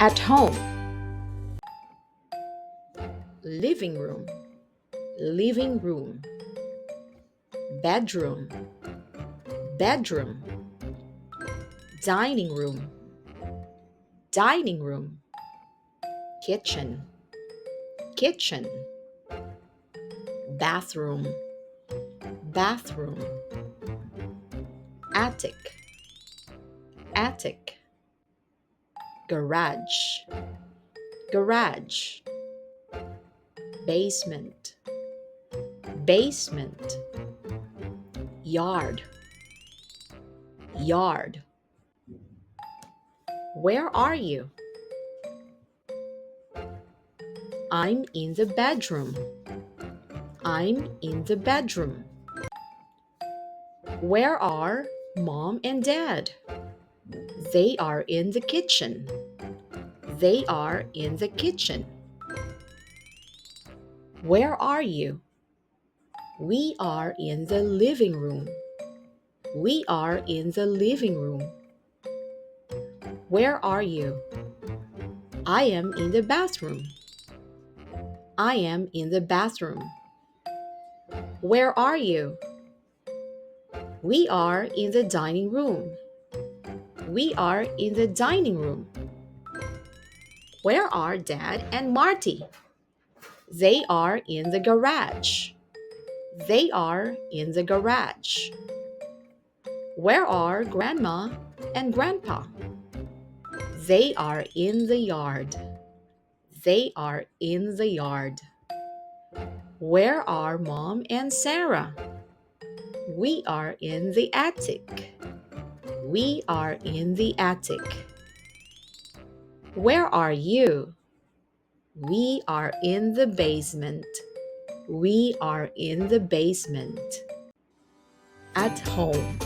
At home, living room, living room. Bedroom, bedroom. Dining room, dining room. Kitchen, kitchen. Bathroom, bathroom. Attic, attic. Garage, garage. Basement, basement. Yard, yard. Where are you? I'm in the bedroom. I'm in the bedroom. Where are mom and dad? They are in the kitchen. They are in the kitchen. Where are you? We are in the living room. We are in the living room. Where are you? I am in the bathroom. I am in the bathroom. Where are you? We are in the dining room. We are in the dining room. Where are Dad and Marty? They are in the garage. They are in the garage. Where are Grandma and Grandpa? They are in the yard. They are in the yard. Where are Mom and Sarah? We are in the attic. We are in the attic. Where are you? We are in the basement. We are in the basement. At home.